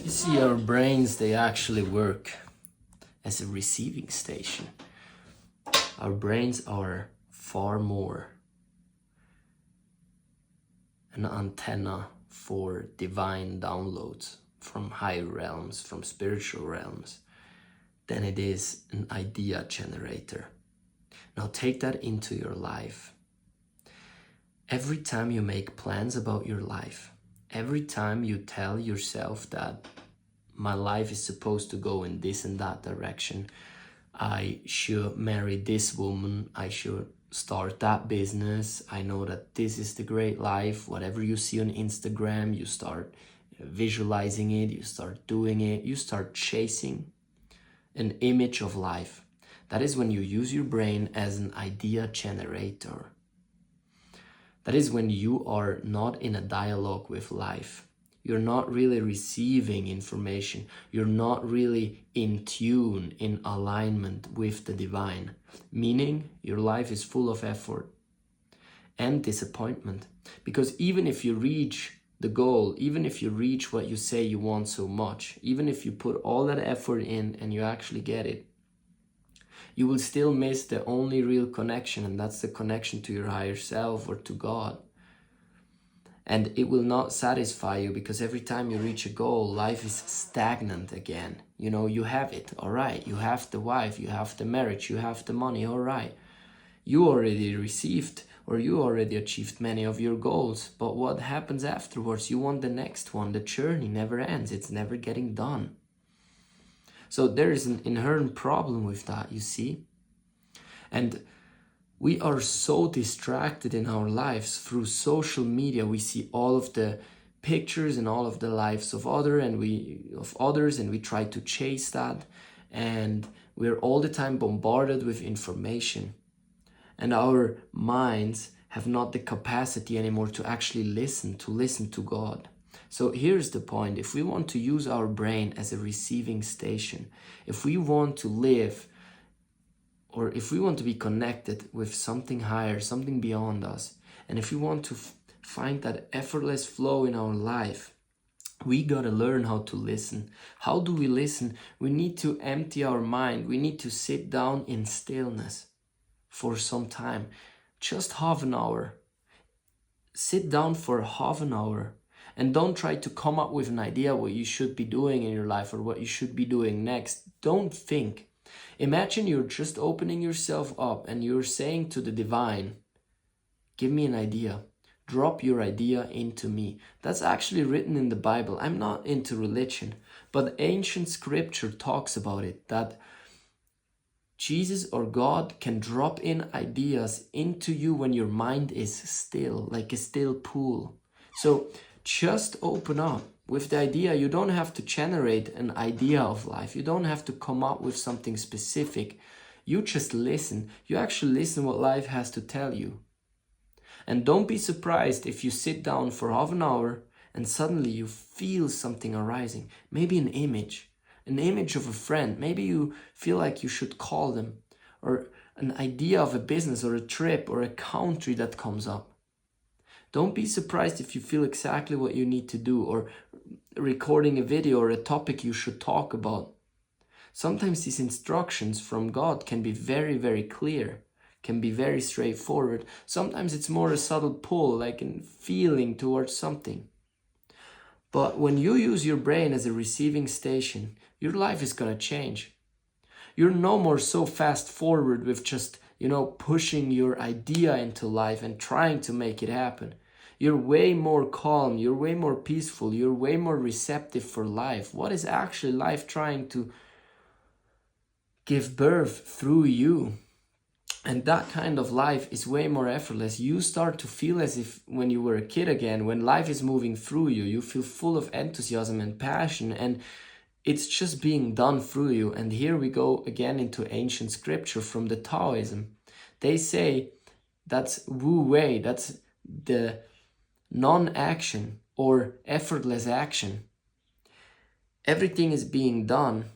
You see, our brains, they actually work as a receiving station. Our brains are far more an antenna for divine downloads from higher realms, from spiritual realms, than it is an idea generator. Now take that into your life. Every time you make plans about your life, every time you tell yourself that my life is supposed to go in this and that direction, I should marry this woman, I should start that business, I know that this is the great life. Whatever you see on Instagram, you start visualizing it, you start doing it, you start chasing an image of life. That is when you use your brain as an idea generator. That is when you are not in a dialogue with life. You're not really receiving information. You're not really in tune, in alignment with the divine. Meaning your life is full of effort and disappointment. Because even if you reach the goal, even if you reach what you say you want so much, even if you put all that effort in and you actually get it, you will still miss the only real connection, and that's the connection to your higher self or to God. And it will not satisfy you, because every time you reach a goal, life is stagnant again. You know, you have it, all right. You have the wife, you have the marriage, you have the money, all right. You already received or you already achieved many of your goals. But what happens afterwards? You want the next one. The journey never ends. It's never getting done. So there is an inherent problem with that, you see. And we are so distracted in our lives through social media. We see all of the pictures and all of the lives of others, and we try to chase that. And we're all the time bombarded with information. And our minds have not the capacity anymore to actually listen to God. So here's the point. If we want to use our brain as a receiving station, if we want to live, or if we want to be connected with something higher, something beyond us, and if we want to find that effortless flow in our life, we gotta learn how to listen. How do we listen? We need to empty our mind. We need to sit down in stillness for some time, just half an hour. Sit down for half an hour and don't try to come up with an idea what you should be doing in your life or what you should be doing next. Don't think. Imagine you're just opening yourself up and you're saying to the divine, give me an idea. Drop your idea into me. That's actually written in the Bible. I'm not into religion, but ancient scripture talks about it, that Jesus or God can drop in ideas into you when your mind is still, like a still pool. So just open up with the idea. You don't have to generate an idea of life. You don't have to come up with something specific. You just listen. You actually listen what life has to tell you. And don't be surprised if you sit down for half an hour and suddenly you feel something arising. Maybe an image of a friend. Maybe you feel like you should call them, or an idea of a business or a trip or a country that comes up. Don't be surprised if you feel exactly what you need to do, or recording a video or a topic you should talk about. Sometimes these instructions from God can be very, very clear, can be very straightforward. Sometimes it's more a subtle pull, like a feeling towards something. But when you use your brain as a receiving station, your life is going to change. You're no more so fast forward with just, pushing your idea into life and trying to make it happen. You're way more calm, you're way more peaceful, you're way more receptive for life. What is actually life trying to give birth through you? And that kind of life is way more effortless. You start to feel as if when you were a kid again, when life is moving through you, you feel full of enthusiasm and passion, and it's just being done through you. And here we go again into ancient scripture from the Taoism. They say that's Wu Wei, that's the non-action or effortless action. Everything is being done.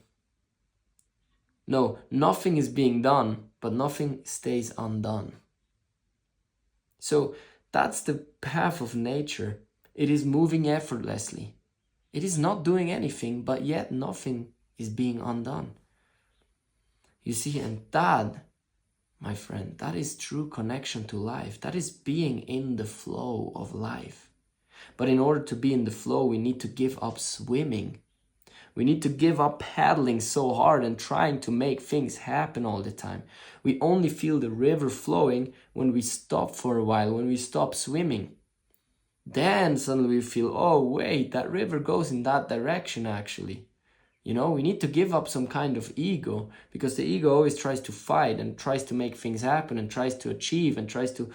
No, nothing is being done, but nothing stays undone. So that's the path of nature. It is moving effortlessly. It is not doing anything, but yet nothing is being undone. You see, and that, my friend, that is true connection to life. That is being in the flow of life. But in order to be in the flow, we need to give up swimming. We need to give up paddling so hard and trying to make things happen all the time. We only feel the river flowing when we stop for a while, when we stop swimming. Then suddenly we feel, oh wait, that river goes in that direction actually. You know, we need to give up some kind of ego, because the ego always tries to fight and tries to make things happen and tries to achieve and tries to,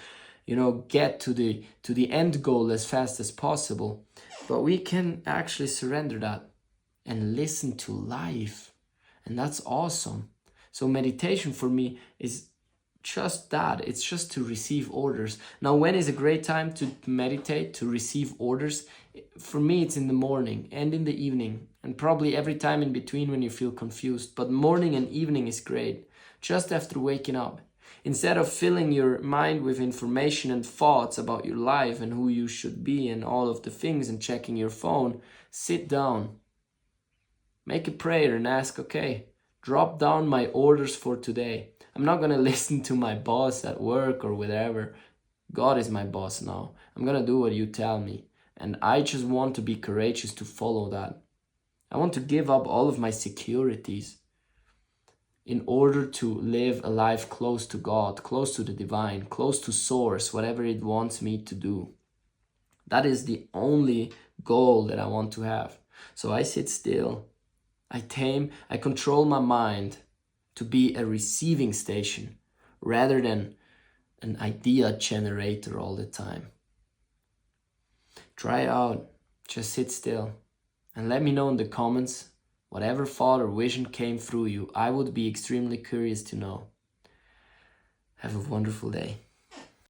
you know, get to the end goal as fast as possible. But we can actually surrender that and listen to life. And that's awesome. So meditation for me is just that. It's just to receive orders. Now, when is a great time to meditate, to receive orders? For me, it's in the morning and in the evening, and probably every time in between when you feel confused. But morning and evening is great, just after waking up. Instead of filling your mind with information and thoughts about your life and who you should be and all of the things and checking your phone, sit down, make a prayer and ask, okay, drop down my orders for today. I'm not going to listen to my boss at work or whatever. God is my boss now. I'm going to do what you tell me. And I just want to be courageous to follow that. I want to give up all of my securities in order to live a life close to God, close to the divine, close to source, whatever it wants me to do. That is the only goal that I want to have. So I sit still. I control my mind to be a receiving station rather than an idea generator all the time. Try it out. Just sit still and let me know in the comments whatever thought or vision came through you. I would be extremely curious to know. Have a wonderful day.